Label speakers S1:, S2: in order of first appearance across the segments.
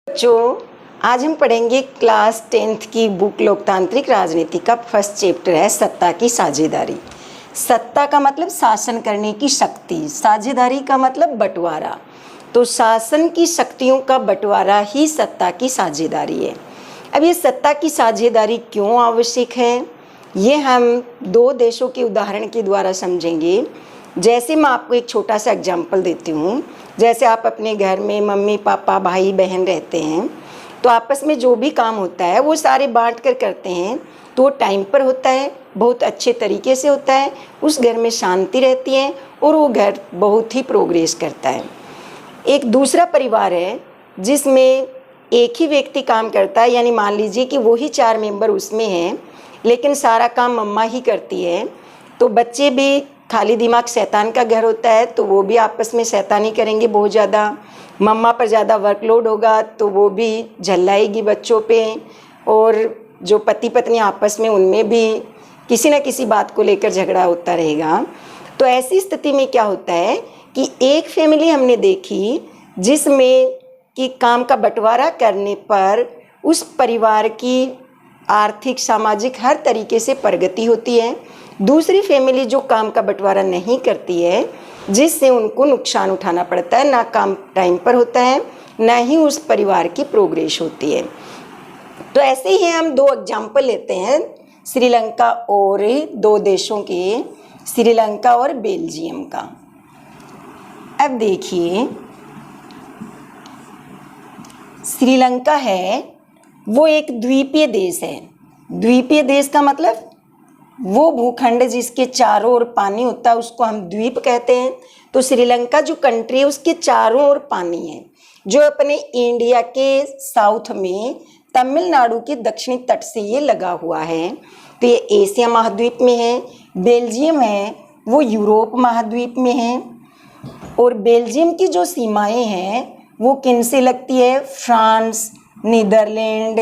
S1: बच्चों, आज हम पढ़ेंगे क्लास 10th की बुक लोकतांत्रिक राजनीति का फर्स्ट चैप्टर है सत्ता की साझेदारी। सत्ता का मतलब शासन करने की शक्ति, साझेदारी का मतलब बंटवारा। तो शासन की शक्तियों का बंटवारा ही सत्ता की साझेदारी है। अब ये सत्ता की साझेदारी क्यों आवश्यक है, ये हम दो देशों के उदाहरण के द्वारा समझेंगे। जैसे मैं आपको एक छोटा सा एग्जाम्पल देती हूँ। जैसे आप अपने घर में मम्मी पापा भाई बहन रहते हैं, तो आपस में जो भी काम होता है वो सारे बांट कर करते हैं, तो वो टाइम पर होता है, बहुत अच्छे तरीके से होता है, उस घर में शांति रहती है और वो घर बहुत ही प्रोग्रेस करता है। एक दूसरा परिवार है जिसमें एक ही व्यक्ति काम करता है, यानी मान लीजिए कि वो ही 4 मेंबर उसमें हैं, लेकिन सारा काम मम्मा ही करती है। तो बच्चे भी, खाली दिमाग शैतान का घर होता है, तो वो भी आपस में शैतानी करेंगे बहुत ज़्यादा। मम्मा पर ज़्यादा वर्कलोड होगा तो वो भी झल्लाएगी बच्चों पे, और जो पति पत्नी आपस में उनमें भी किसी न किसी बात को लेकर झगड़ा होता रहेगा। तो ऐसी स्थिति में क्या होता है कि एक फैमिली हमने देखी जिसमें कि काम का बंटवारा करने पर उस परिवार की आर्थिक सामाजिक हर तरीके से प्रगति होती है। दूसरी फैमिली जो काम का बंटवारा नहीं करती है, जिससे उनको नुकसान उठाना पड़ता है, ना काम टाइम पर होता है, ना ही उस परिवार की प्रोग्रेस होती है। तो ऐसे ही हम दो एग्जाम्पल लेते हैं श्रीलंका और दो देशों के, श्रीलंका और बेल्जियम का। अब देखिए, श्रीलंका है वो एक द्वीपीय देश है। द्वीपीय देश का मतलब वो भूखंड जिसके चारों ओर पानी होता है उसको हम द्वीप कहते हैं। तो श्रीलंका जो कंट्री है उसके चारों ओर पानी है, जो अपने इंडिया के साउथ में तमिलनाडु के दक्षिणी तट से ये लगा हुआ है। तो ये एशिया महाद्वीप में है। बेल्जियम है वो यूरोप महाद्वीप में है। और बेल्जियम की जो सीमाएं हैं वो किन से लगती है, फ्रांस, नीदरलैंड,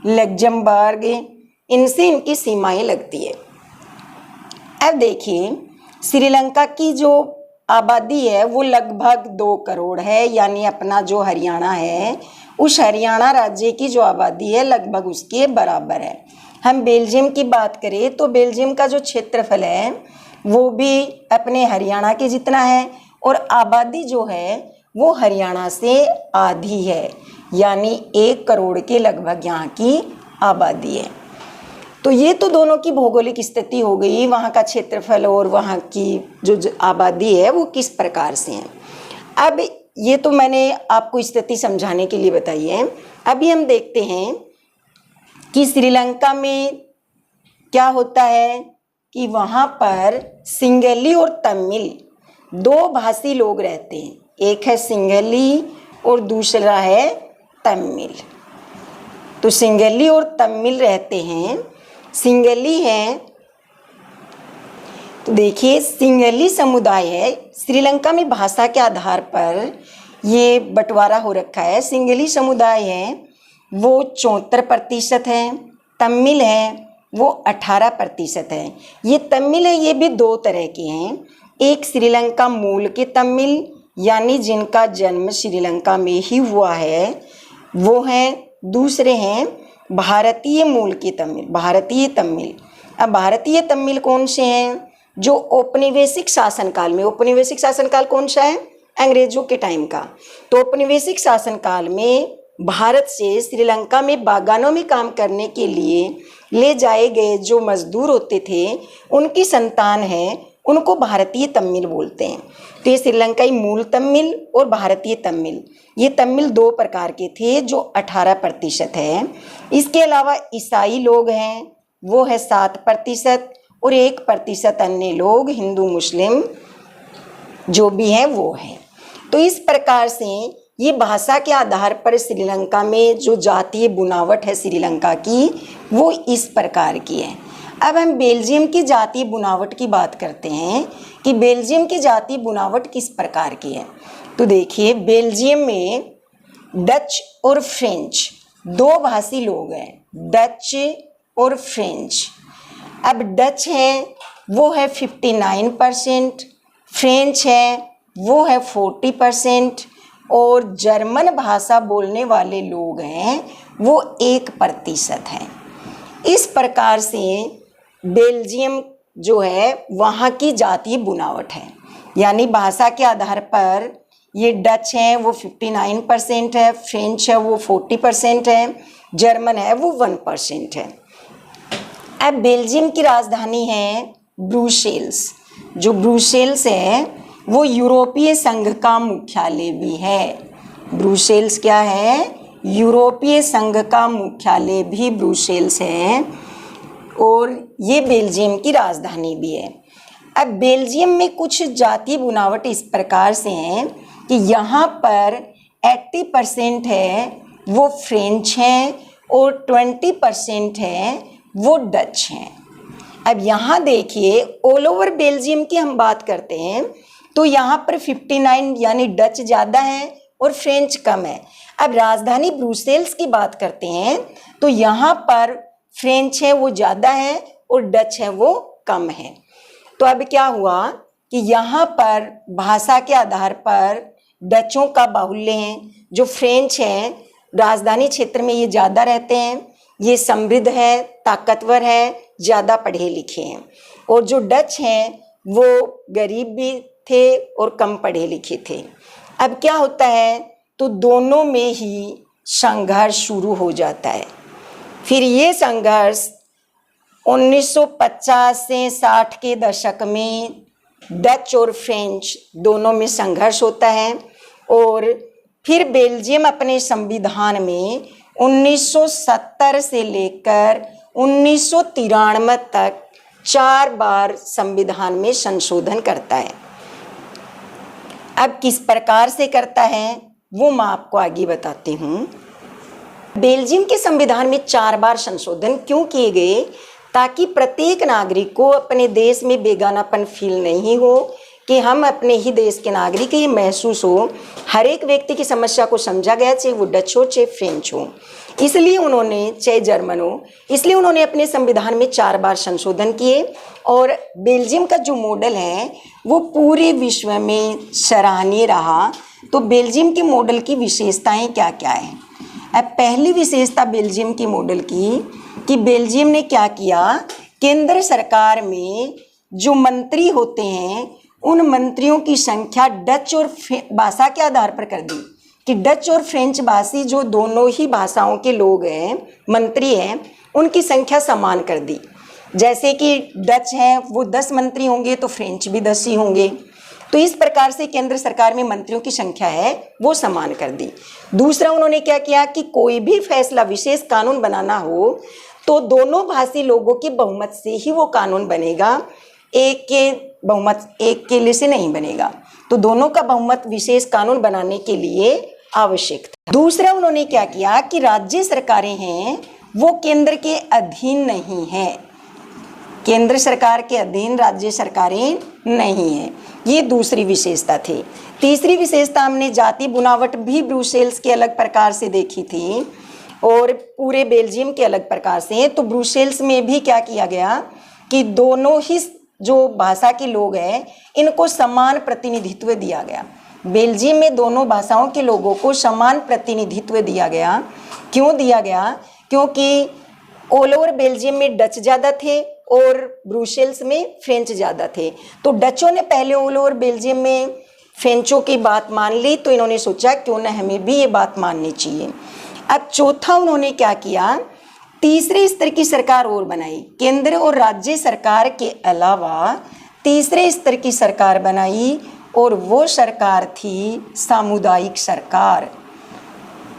S1: लग्जमबर्ग, इनसे इनकी सीमाएं लगती है। अब देखिए, श्रीलंका की जो आबादी है वो लगभग 2 करोड़ है, यानी अपना जो हरियाणा है उस हरियाणा राज्य की जो आबादी है लगभग उसके बराबर है। हम बेल्जियम की बात करें तो बेल्जियम का जो क्षेत्रफल है वो भी अपने हरियाणा के जितना है, और आबादी जो है वो हरियाणा से आधी है, यानी 1 करोड़ के लगभग यहाँ की आबादी है। तो ये तो दोनों की भौगोलिक स्थिति हो गई, वहाँ का क्षेत्रफल और वहाँ की जो आबादी है वो किस प्रकार से है। अब ये तो मैंने आपको स्थिति समझाने के लिए बताई है। अभी हम देखते हैं कि श्रीलंका में क्या होता है कि वहाँ पर सिंगली और तमिल 2 भाषी लोग रहते हैं। एक है सिंगली और दूसरा है तमिल। तो सिंगली और तमिल रहते हैं। सिंगली है, तो देखिए सिंगली समुदाय है। श्रीलंका में भाषा के आधार पर ये बंटवारा हो रखा है। सिंगली समुदाय है वो 74% है, तमिल है वो 18% है। ये तमिल है ये भी 2 तरह के हैं। एक श्रीलंका मूल के तमिल, यानी जिनका जन्म श्रीलंका में ही हुआ है वो हैं। दूसरे हैं भारतीय मूल के तमिल, भारतीय तमिल। अब भारतीय तमिल कौन से हैं, जो औपनिवेशिक शासनकाल में, औपनिवेशिक शासनकाल कौन सा है, अंग्रेजों के टाइम का। तो औपनिवेशिक शासनकाल में भारत से श्रीलंका में बागानों में काम करने के लिए ले जाए गए जो मजदूर होते थे उनकी संतान है, उनको भारतीय तमिल बोलते हैं। तो ये श्रीलंकाई मूल तमिल और भारतीय तमिल, ये तमिल 2 प्रकार के थे जो 18% है। इसके अलावा ईसाई लोग हैं वो है 7% और 1% अन्य लोग हिंदू मुस्लिम जो भी हैं वो हैं। तो इस प्रकार से ये भाषा के आधार पर श्रीलंका में जो जातीय बुनावट है श्रीलंका की वो इस प्रकार की है। अब हम बेल्जियम की जातीय बुनावट की बात करते हैं कि बेल्जियम की जातीय बुनावट किस प्रकार की है। तो देखिए, बेल्जियम में डच और फ्रेंच 2 भाषी लोग हैं, डच और फ्रेंच। अब डच है वो है 59%, फ्रेंच है वो है 40% और जर्मन भाषा बोलने वाले लोग हैं वो 1% हैं। इस प्रकार से बेल्जियम जो है वहाँ की जातीय बुनावट है, यानी भाषा के आधार पर ये डच है वो 59% है, फ्रेंच है वो 40% है, जर्मन है वो 1% है। अब बेल्जियम की राजधानी है ब्रुसेल्स। जो ब्रुसेल्स है वो यूरोपीय संघ का मुख्यालय भी है। ब्रुसेल्स क्या है? यूरोपीय संघ का मुख्यालय भी ब्रुसेल्स है और ये बेल्जियम की राजधानी भी है। अब बेल्जियम में कुछ जातीय बुनावट इस प्रकार से हैं कि यहाँ पर 80% है वो फ्रेंच हैं और 20% है वो डच हैं। अब यहाँ देखिए ऑल ओवर बेल्जियम की हम बात करते हैं तो यहाँ पर 59 यानी डच ज़्यादा है और फ्रेंच कम है। अब राजधानी ब्रुसेल्स की बात करते हैं तो यहाँ पर फ्रेंच है वो ज़्यादा है और डच है वो कम है। तो अब क्या हुआ कि यहाँ पर भाषा के आधार पर डचों का बाहुल्य है। जो फ्रेंच हैं राजधानी क्षेत्र में ये ज़्यादा रहते हैं, ये समृद्ध है, ताकतवर है, ज़्यादा पढ़े लिखे हैं। और जो डच हैं वो गरीब भी थे और कम पढ़े लिखे थे। अब क्या होता है तो दोनों में ही संघर्ष शुरू हो जाता है। फिर ये संघर्ष 1950 से 60 के दशक में डच और फ्रेंच दोनों में संघर्ष होता है और फिर बेल्जियम अपने संविधान में 1970 से लेकर 1993 तक 4 बार संविधान में संशोधन करता है। अब किस प्रकार से करता है वो मैं आपको आगे बताती हूँ। बेल्जियम के संविधान में 4 बार संशोधन क्यों किए गए? ताकि प्रत्येक नागरिक को अपने देश में बेगानापन फील नहीं हो, कि हम अपने ही देश के नागरिक ये महसूस हो। हर एक व्यक्ति की समस्या को समझा गया, चाहे वो डच हो चाहे फ्रेंच हो, इसलिए उन्होंने चाहे जर्मन हो, इसलिए उन्होंने अपने संविधान में 4 बार संशोधन किए। और बेल्जियम का जो मॉडल है वो पूरे विश्व में सराहनीय रहा। तो बेल्जियम के मॉडल की विशेषताएं क्या क्या हैं? अब पहली विशेषता बेल्जियम के मॉडल की कि बेल्जियम ने क्या किया, केंद्र सरकार में जो मंत्री होते हैं उन मंत्रियों की संख्या डच और भाषा के आधार पर कर दी कि डच और फ्रेंच भाषी जो दोनों ही भाषाओं के लोग हैं, मंत्री हैं, उनकी संख्या समान कर दी। जैसे कि डच हैं वो 10 मंत्री होंगे तो फ्रेंच भी 10 ही होंगे। तो इस प्रकार से केंद्र सरकार में मंत्रियों की संख्या है वो समान कर दी। दूसरा उन्होंने क्या किया कि कोई भी फैसला, विशेष कानून बनाना हो तो दोनों भाषी लोगों के बहुमत से ही वो कानून बनेगा, एक के बहुमत एक के लिए से नहीं बनेगा। तो दोनों का बहुमत विशेष कानून बनाने के लिए आवश्यक था। दूसरा उन्होंने क्या किया कि राज्य सरकारें हैं वो केंद्र के अधीन नहीं है, केंद्र सरकार के अधीन राज्य सरकारें नहीं हैं। ये दूसरी विशेषता थी। तीसरी विशेषता हमने जाति बुनावट भी ब्रुसेल्स के अलग प्रकार से देखी थी और पूरे बेल्जियम के अलग प्रकार से। तो ब्रुसेल्स में भी क्या किया गया कि दोनों ही जो भाषा के लोग हैं इनको समान प्रतिनिधित्व दिया गया। बेल्जियम में दोनों भाषाओं के लोगों को समान प्रतिनिधित्व दिया गया। क्यों दिया गया? क्योंकि ऑल ओवर बेल्जियम में डच ज़्यादा थे और ब्रुसेल्स में फ्रेंच ज़्यादा थे। तो डचों ने पहले ऑल ओवर बेल्जियम में फ्रेंचों की बात मान ली, तो इन्होंने सोचा क्यों ना हमें भी ये बात माननी चाहिए। अब चौथा उन्होंने क्या किया, तीसरे स्तर की सरकार और बनाई। केंद्र और राज्य सरकार के अलावा तीसरे स्तर की सरकार बनाई और वो सरकार थी सामुदायिक सरकार।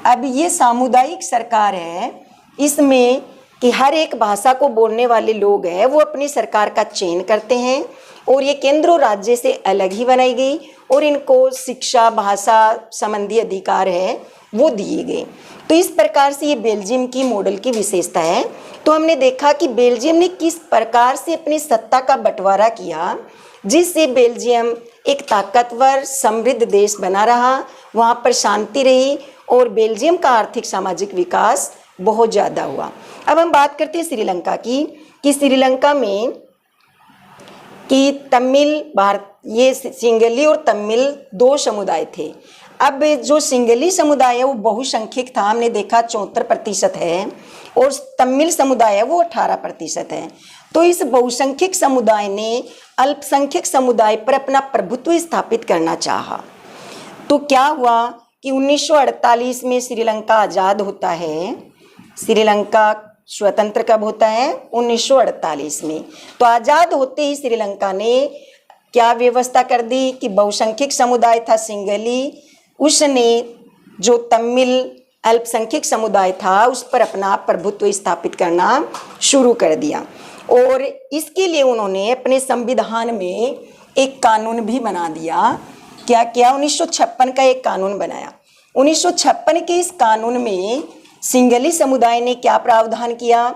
S1: अब ये सामुदायिक सरकार है, इसमें कि हर एक भाषा को बोलने वाले लोग हैं वो अपनी सरकार का चयन करते हैं और ये केंद्र और राज्य से अलग ही बनाई गई और इनको शिक्षा, भाषा संबंधी अधिकार है वो दिए गए। तो इस प्रकार से ये बेल्जियम की मॉडल की विशेषता है। तो हमने देखा कि बेल्जियम ने किस प्रकार से अपनी सत्ता का बंटवारा किया जिससे बेल्जियम एक ताकतवर समृद्ध देश बना रहा, वहाँ पर शांति रही और बेल्जियम का आर्थिक सामाजिक विकास बहुत ज़्यादा हुआ। अब हम बात करते हैं श्रीलंका की कि श्रीलंका में कि तमिल, भारत, ये सिंगली और तमिल 2 समुदाय थे। अब जो सिंगली समुदाय है वो बहुसंख्यक था, हमने देखा 74% है, और तमिल समुदाय है वो 18% है। तो इस बहुसंख्यक समुदाय ने अल्पसंख्यक समुदाय पर अपना प्रभुत्व स्थापित करना चाहा। तो क्या हुआ कि 1948 में श्रीलंका आज़ाद होता है। श्रीलंका स्वतंत्र कब होता है? 1948 में। तो आज़ाद होते ही श्रीलंका ने क्या व्यवस्था कर दी कि बहुसंख्यक समुदाय था सिंगली, उसने जो तमिल अल्पसंख्यक समुदाय था उस पर अपना प्रभुत्व स्थापित करना शुरू कर दिया। और इसके लिए उन्होंने अपने संविधान में एक कानून भी बना दिया। क्या किया? 1956 का एक कानून बनाया। 1956 के इस कानून में सिंगली समुदाय ने क्या प्रावधान किया?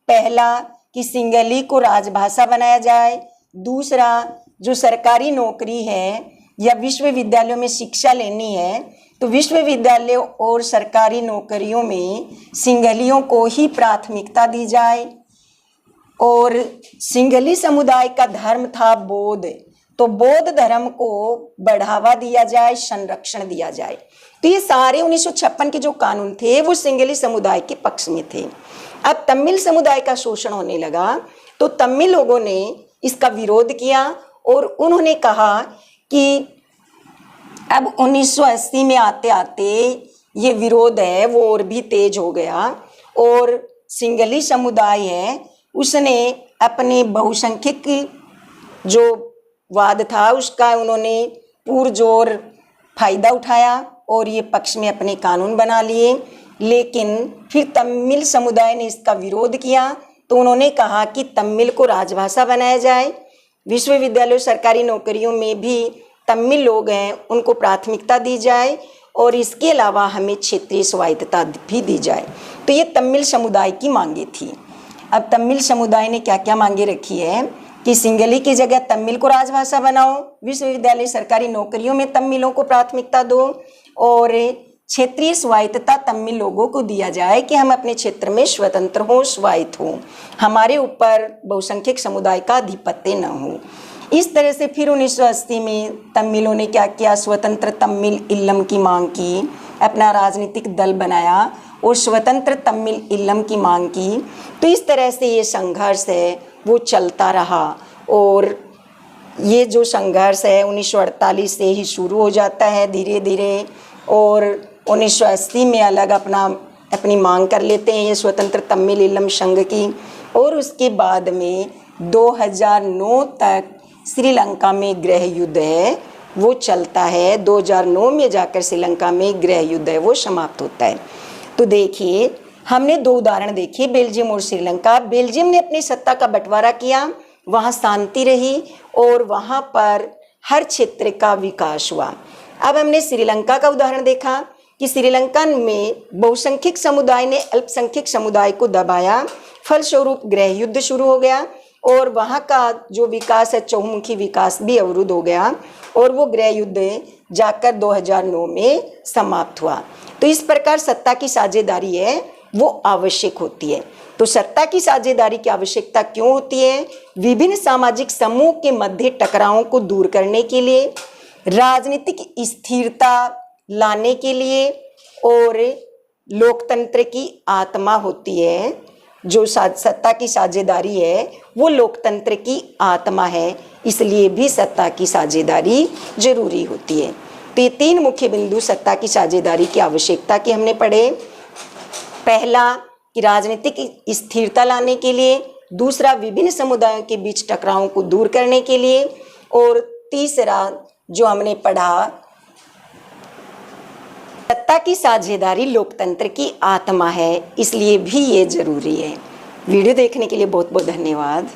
S1: पहला कि सिंगली को राजभाषा बनाया जाए। दूसरा, जो सरकारी नौकरी है या विश्वविद्यालयों में शिक्षा लेनी है तो विश्वविद्यालयों और सरकारी नौकरियों में सिंगलियों को ही प्राथमिकता दी जाए। और सिंगली समुदाय का धर्म था बौद्ध, तो बौद्ध धर्म को बढ़ावा दिया जाए, संरक्षण दिया जाए। तो ये सारे 1956 के जो कानून थे वो सिंगली समुदाय के पक्ष में थे। अब तमिल समुदाय का शोषण होने लगा तो तमिल लोगों ने इसका विरोध किया और उन्होंने कहा कि अब 1980 में आते आते ये विरोध है वो और भी तेज हो गया और सिंगली समुदाय है उसने अपने बहुसंख्यक जो वाद था उसका उन्होंने पुरजोर फायदा उठाया और ये पक्ष में अपने कानून बना लिए। लेकिन फिर तमिल समुदाय ने इसका विरोध किया तो उन्होंने कहा कि तमिल को राजभाषा बनाया जाए, विश्वविद्यालय सरकारी नौकरियों में भी तमिल लोग हैं उनको प्राथमिकता दी जाए और इसके अलावा हमें क्षेत्रीय स्वायत्तता भी दी जाए। तो ये तमिल समुदाय की मांगे थी। अब तमिल समुदाय ने क्या क्या मांगे रखी है कि सिंगली की जगह तमिल को राजभाषा बनाओ, विश्वविद्यालय सरकारी नौकरियों में तमिलों को प्राथमिकता दो और क्षेत्रीय स्वायत्तता तमिल लोगों को दिया जाए कि हम अपने क्षेत्र में स्वतंत्र हो, स्वायत्त हो, हमारे ऊपर बहुसंख्यक समुदाय का आधिपत्य न हो। इस तरह से फिर 1980 में तमिलों ने क्या किया? स्वतंत्र तमिल इल्लम की मांग की, अपना राजनीतिक दल बनाया और स्वतंत्र तमिल इल्लम की मांग की। तो इस तरह से ये संघर्ष है वो चलता रहा और ये जो संघर्ष है 1948 से ही शुरू हो जाता है धीरे धीरे और 1980 में अलग अपनी मांग कर लेते हैं ये स्वतंत्र तमिल इल्लम संघ की। और उसके बाद में 2009 तक श्रीलंका में गृह युद्ध है वो चलता है। 2009 में जाकर श्रीलंका में गृह युद्ध है वो समाप्त होता है। तो देखिए हमने दो उदाहरण देखे, बेल्जियम और श्रीलंका। बेल्जियम ने अपनी सत्ता का बंटवारा किया, वहाँ शांति रही और वहाँ पर हर क्षेत्र का विकास हुआ। अब हमने श्रीलंका का उदाहरण देखा कि श्रीलंका में बहुसंख्यक समुदाय ने अल्पसंख्यक समुदाय को दबाया, फलस्वरूप गृह युद्ध शुरू हो गया और वहाँ का जो विकास है चहुमुखी विकास भी अवरुद्ध हो गया और वो गृह युद्ध जाकर 2009 में समाप्त हुआ। तो इस प्रकार सत्ता की साझेदारी है वो आवश्यक होती है। तो सत्ता की साझेदारी की आवश्यकता क्यों होती है? विभिन्न सामाजिक समूह के मध्य टकरावों को दूर करने के लिए, राजनीतिक स्थिरता लाने के लिए और लोकतंत्र की आत्मा होती है। जो सत्ता की साझेदारी है वो लोकतंत्र की आत्मा है, इसलिए भी सत्ता की साझेदारी जरूरी होती है। तो ये तीन मुख्य बिंदु सत्ता की साझेदारी की आवश्यकता के हमने पढ़े। पहला कि राजनीतिक स्थिरता लाने के लिए, दूसरा विभिन्न समुदायों के बीच टकरावों को दूर करने के लिए और तीसरा जो हमने पढ़ा सत्ता की साझेदारी लोकतंत्र की आत्मा है, इसलिए भी ये जरूरी है। वीडियो देखने के लिए बहुत बहुत धन्यवाद।